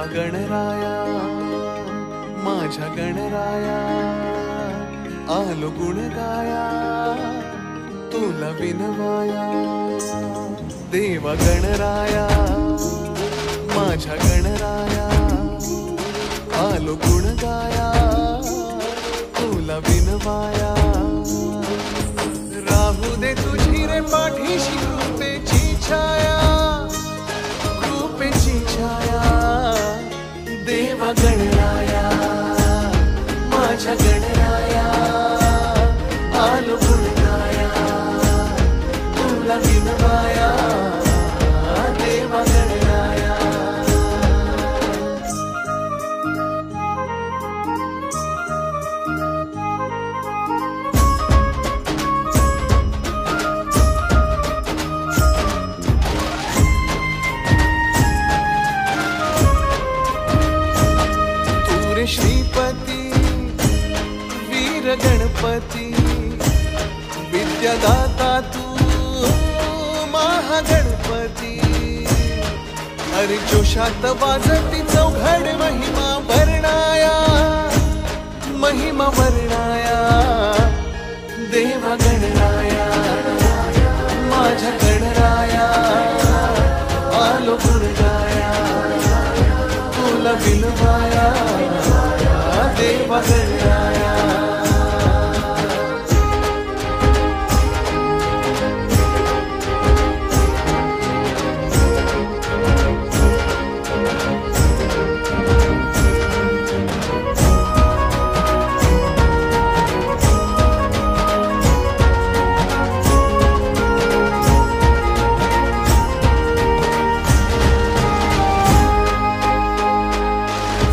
देवा गणराया माझ्या गणराया आलो गुण गाया तुला विनवाया देवा गणराया माझ्या गणराया आलो गुण गाया तुला विनवाया राहू दे तुझी रे पाठीशी कृपेची छाया कृपेची छाया देवा गणराया माझ्या गणराया आलो गुण गाया तुला विनवाया देवा गणराया श्रीपती वीर गणपती विद्यादाता तू महागणपती अरे जोशात वाजती चौघड महिमा वर्णाया महिमा वर्णाया देवा गणराया माझ्या गणराया आलो गुण गाया तुला विनवाया देवा गणराया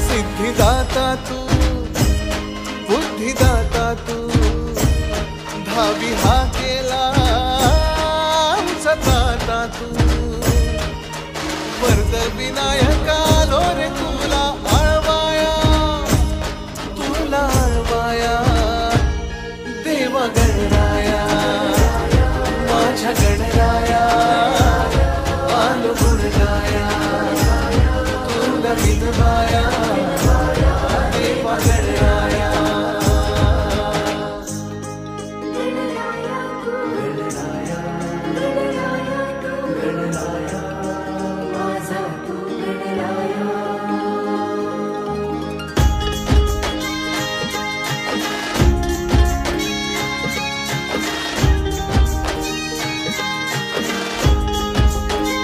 सिद्धिदाता तू बुद्धिदाता तू धावी हा केला सताता तू वरद विनायका लो रे तुला आळवाया देवा गणराया माझ्या गणराया आलो गुण गाया तुला विनवाया देवा गणराया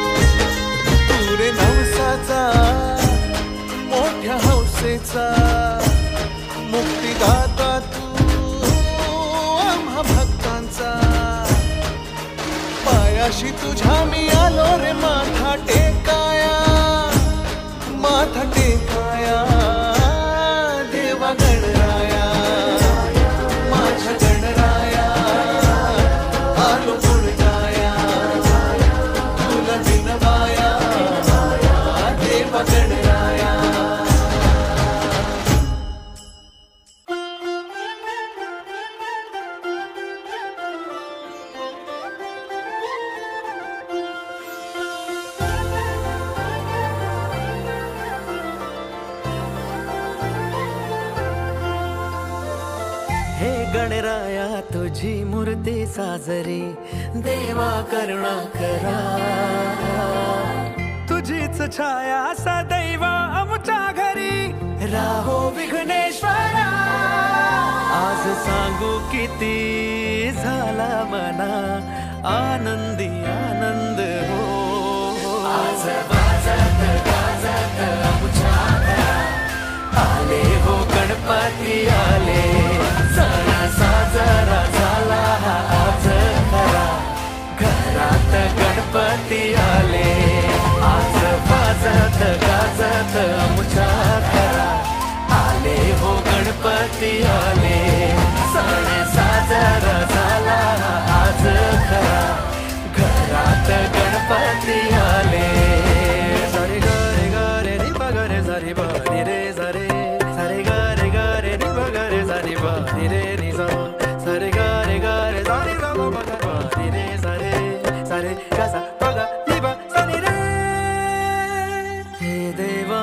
तुरे नवसाचा मोठ्या हौसेचा मुक्तिदाता तू आम्हा भक्तांचा पायाशी तुझ्या मी आलो रे माथा टेकाया देवा गणराया माझ्या गणराया आलो गुण गाया तुला विनवाया देवा गणराया हे गणराया तुझी मूर्ती साजरी देवा करुणा करा तुझीच छाया सदैव आमच्या घरी राहो विघ्नेश्वरा आज सांगू किती झाला मना आनंदी आनंद हो आज वाजत गाजत आमच्या घरा आले हो गणपती आले सण साजरा झाला आज खरा घरात गणपती आले आज वाजत गाजत आमच्या घरा आले हो गणपती आले सण साजरा झाला आज खरा घरात गणपती आले सारे गारे गारे रे बगरे सारे बारी रे सारे सारे गारे गारे रे बगरे सारे बारी रे नि सा सारे गारे गारे सारे गा बगरे बारी रे सारे सारे गा सा बगा नि बा सारे रे हे देवा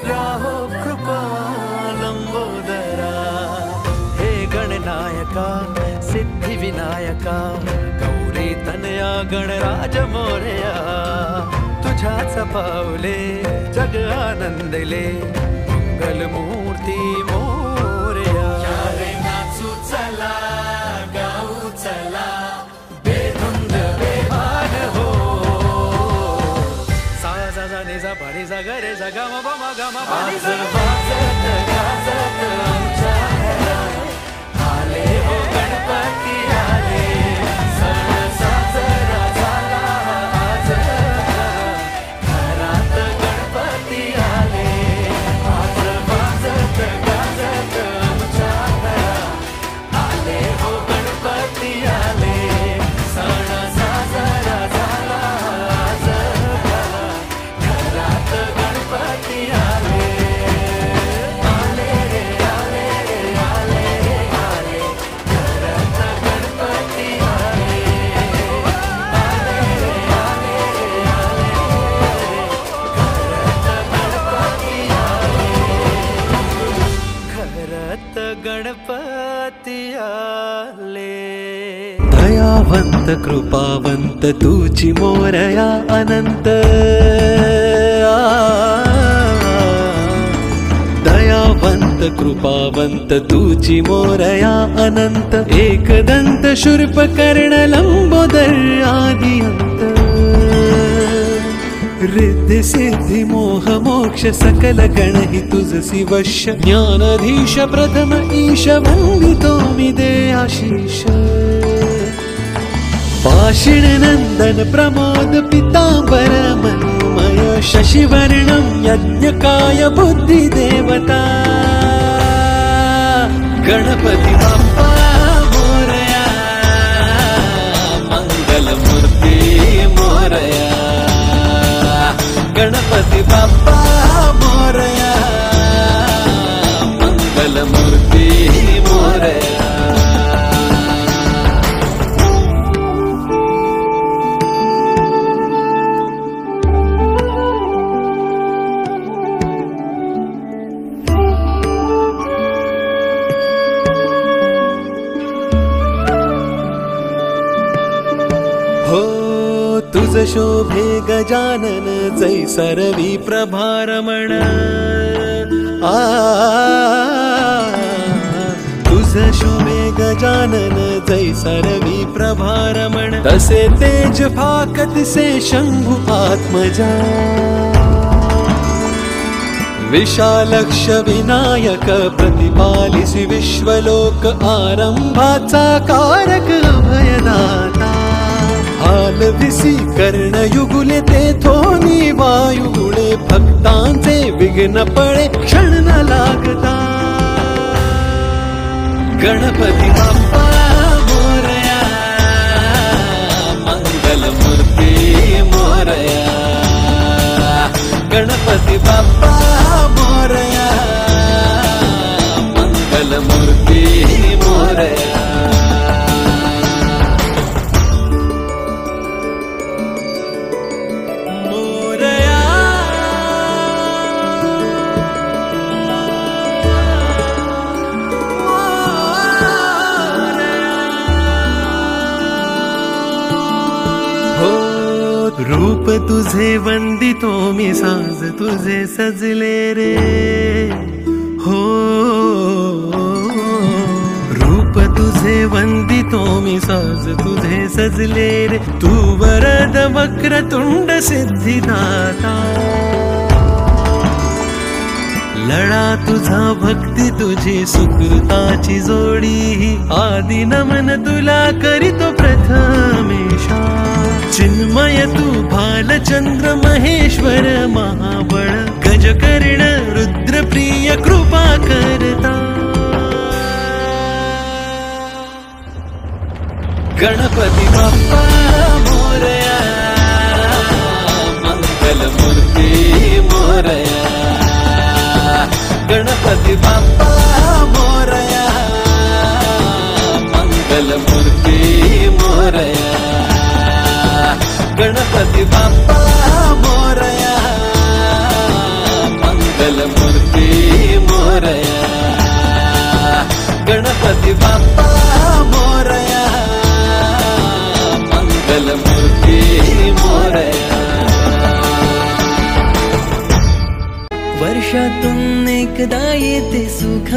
राहो कृपा लंबोदरा, हे गणनायका सिद्धिविनायका, गौरी तनया गणराज मोरया, तुझ्याच पावले जग आनंदले, मंगलमूर्ती मोरया. रे नाचू चला गाऊ चला बेधुंद बेभान हो, सा जा जा नि जा पा नि जा ग रे जा ग म प म ग म प नि सा. वाजत गाजत आमच्या घरात आले हो गणपती आले, सण साजरा झाला आज घरात गणपती आले. आज वाजत गाजत आमच्या घरात आले हो गणपती आले, सण साजरा झाला आज घरात गणपती आले. आले रे आले रे आले रे आले, घरात गणपती आले. आले रे आले रे आले रे, घरात गणपती आले. घरात गणपती आले. दयावंत कृपावंत तुझी मोरया अनंत, दयावंत कृपावंत तुझी मोरया अनंत, एकदंत शूर्पकर्ण लंबोदर आदि अंत. रिद्धी सिद्धी मोह मोक्ष सकल गण हि तुझसी वश्य, ज्ञानधीश प्रथम ईश वंदितो मी दे आशीष. पाषिण नंदन प्रमोद पीतांबर मनोमय, शशिवर्णं यज्ञकाय बुद्धि देवता, गणपती बाप्पा मोरया, मंगलमूर्ती मोरया. गणपती बाप्पा मोरया, मंगलमूर्ती मोरया. हो तुझ शोभे गजानन जैसरवी प्रभारमण, तुझ शोभे गजानन जैसरवी प्रभारमण, तसे तेज फाकतिसे शंभु आत्मजा. विशालक्ष विनायक प्रतिपालिसि विश्वलोक, आरंभाचा कारक अभयदाता. हालविसी कर्ण युगुले तेथोनी वायुगुळे, भक्तांचे विघ्न पळे क्षण न लागता. गणपती बाप्पा मोरया, मंगलमूर्ती मोरया. गणपती बाप्पा मोरया, मंगलमूर्ती मोरया. रूप तुझे वंदितो मी साज तुझे सजले रे. हो रूप तुझे वंदितो मी साज तुझे सजले रे. तू वरद वक्रतुंड सिद्धिदाता, लळा तुझा भक्ती तुझी सुकृताची जोडी. आदि नमन तुला करीतो प्रथमेशा. चिन्मय तू भालचंद्र महेश्वर महाबळ, गजकर्ण रुद्रप्रिय कृपा करता. गणपती बाप्पा मोरया, मंगलमूर्ती मोरया. गणपती बाप्पा मोरया, मंगलमूर्ती मोरया. गणपती बाप्पा मोरया, मंगल मंगलमूर्ती मोरया, गणपती बाप्पा मोरया, मंगलमूर्ती मोरया. वर्षातून एकदा येते सुख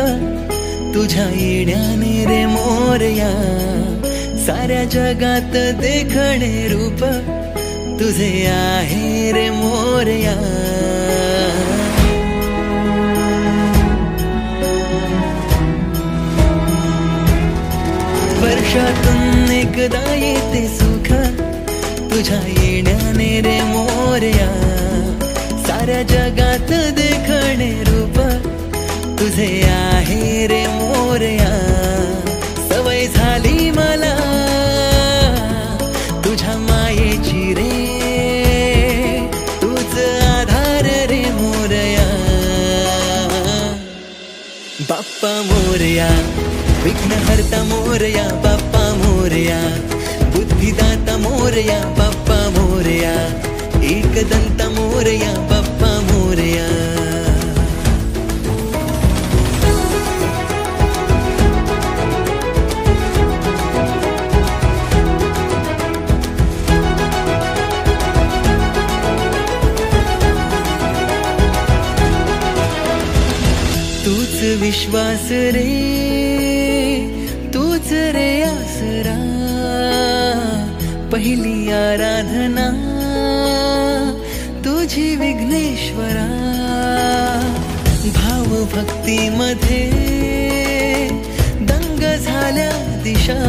तुझ्या येण्याने रे मोरया, साऱ्या जगात देखणे रूप तुझे आहे रे मोरया. वर्षातून एकदा येते सुख तुझ्या येण्याने रे मोरया, साऱ्या जगात देखणे रूप तुझे आहे रे मोरया. सवय झाली मला तुझ्या मायेची रे, तूच आधार रे मोरया. बाप्पा मोरया, विघ्नहर्ता मोरया, बाप्पा मोरया, बुद्धिदाता मोरया, बाप्पा मोरया, एकदंत मोरया, बाप्पा मोरया. तूच विश्वास रे, तूच रे आसरा, पहिली आराधना तुझी विघ्नेश्वरा. भाव भक्ती मध्ये दंग झाल्या दिशा,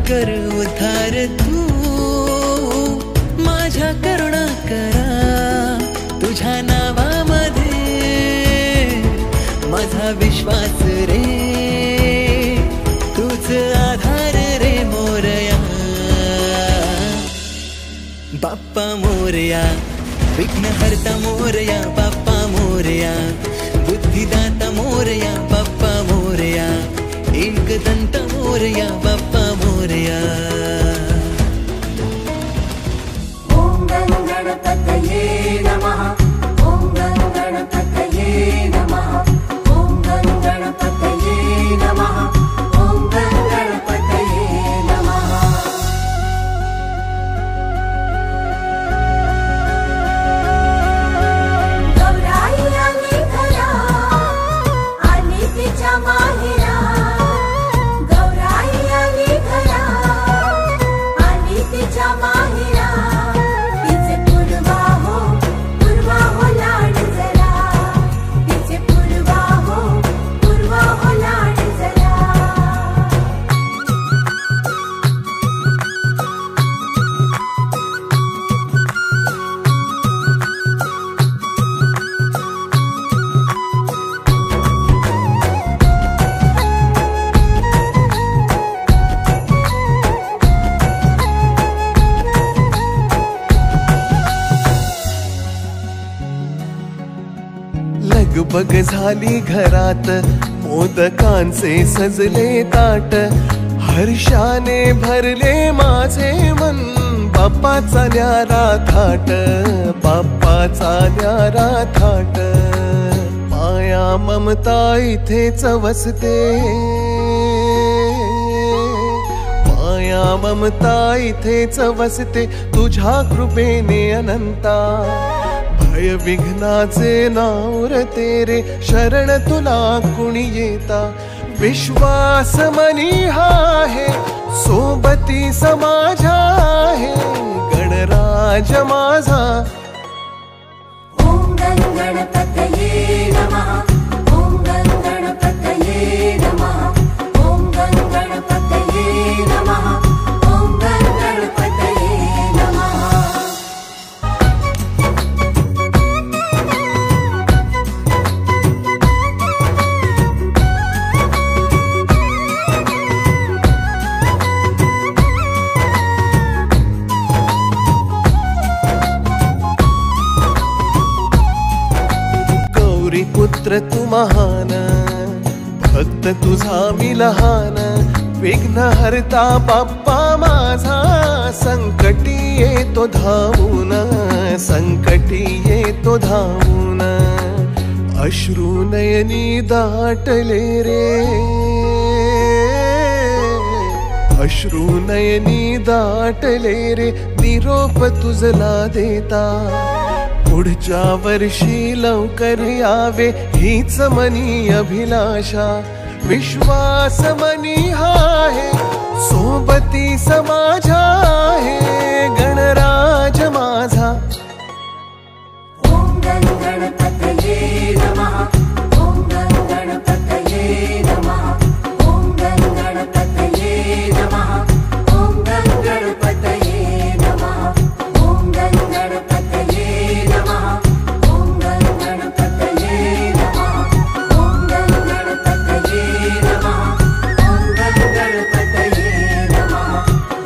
कर उद्धार तू माझ्या करुणा करा. तुझ्या नावामध्ये माझा विश्वास रे, तूच आधार रे मोरया. बाप्पा मोरया, विघ्नहर्ता मोरया, बाप्पा मोरया, बुद्धिदाता मोरया, बाप्पा मोरया, एकदंत मोरया, बाप्पा मोरया. ओम गं गणपतये नमः, ओम गं गणपतये नमः, ओम गं गणपतये नमः, ओम गं गणपतये नमः. गौराई आली घरा, आली तिच्या माहेरा. गौराई आली घरा, आली तिच्या माहेरा. तिचे पूर्वा हो लाड जरा, तिचे पूर्वा हो लाड जरा. लगबग झाली घरात, मोदकांचे सजले ताट, हर्षाने भरले माझे मन. बाप्पाचा न्यारा थाट, बाप्पाचा न्यारा थाट. माया ममता इथेच वसते, माया ममता इथेच वसते, तुझ्या कृपेने अनंता. भय विघ्नाचे नाव रे तेरे, शरण तुला कुणी येता. विश्वास मनी आहे, सोबती समाजा आहे, गणराज माझा. ओम गं गणपतये नमः, ओम गं गणपतये नमः, ओम गं गणपतये नमः, ओम गं गणपतये नमः. पुत्र तू महान, भक्त तुझा मी लहान. विघ्नहर्ता बाप्पा माझा संकटी येतो धावून, संकटी येतो धावून. अश्रू नयनी दाटले रे, अश्रू नयनी दाटले रे, निरोप तुझला देता. पुढच्या वर्षी लवकर यावे हीच मनी अभिलाषा. विश्वास मनी आहे सोबती समाजा आहे गणराज माझा. ओम गण गणपतये नमः, ओम गण गणपतये नमः, ओम गण गणपतये नमः, ओम गण गणपतये नमः, ओम गण गणपतये नमः, ओम गण गणपतये नमः, ओम गण गणपतये नमः, ओम गण गणपतये नमः,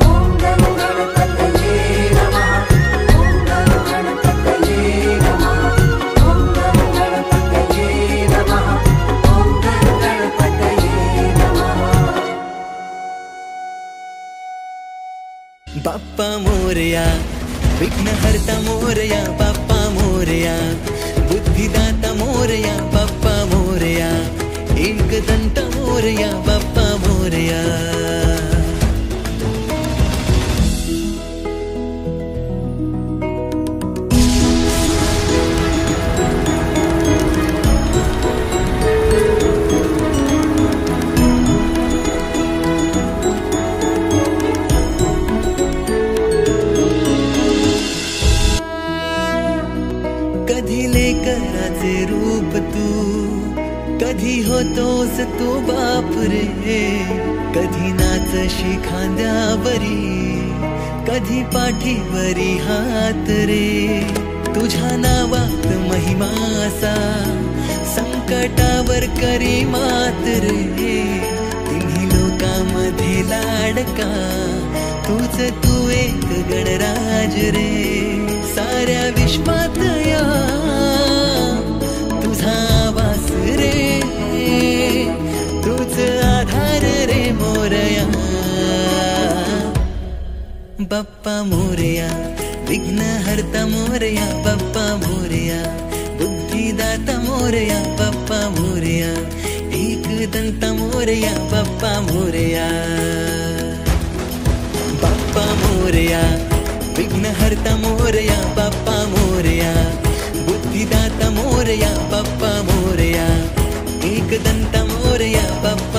ओम गण गणपतये नमः, ओम गण गणपतये नमः, ओम गण गणपतये नमः, ओम गण गणपतये नमः. बाप्पा मोरया, विघ्नहर्ता मोरया, बाप्पा मोरया, बुद्धिदाता मोरया, बाप्पा मोरया, एकदंत मोरया, बाप्पा मोरया. कधी लेकराचे रूप तू, कधी होतोस तू बाप रे. कधी नाचशी खांद्यावरी, कधी पाठीवरी हात रे. तुझ्या नावात महिमासा, संकटावर करी मात रे. तिन्ही लोकांमध्ये लाडका, तूच तू एक गणराज रे. साऱ्या विश्वात या तुझा वास रे, तूच आधार रे मोरया. बाप्पा मोरया, विघ्नहर्ता मोरया, बाप्पा मोरया, बुद्धिदाता मोरया, बाप्पा मोरया, एकदंत मोरया, बाप्पा मोरया. बाप्पा मोरया, विघ्नहर्ता मोरया, बाप्पा मोरया, बुद्धिदाता मोरया, बाप्पा मोरया, एकदंत मोरया, बाप्पा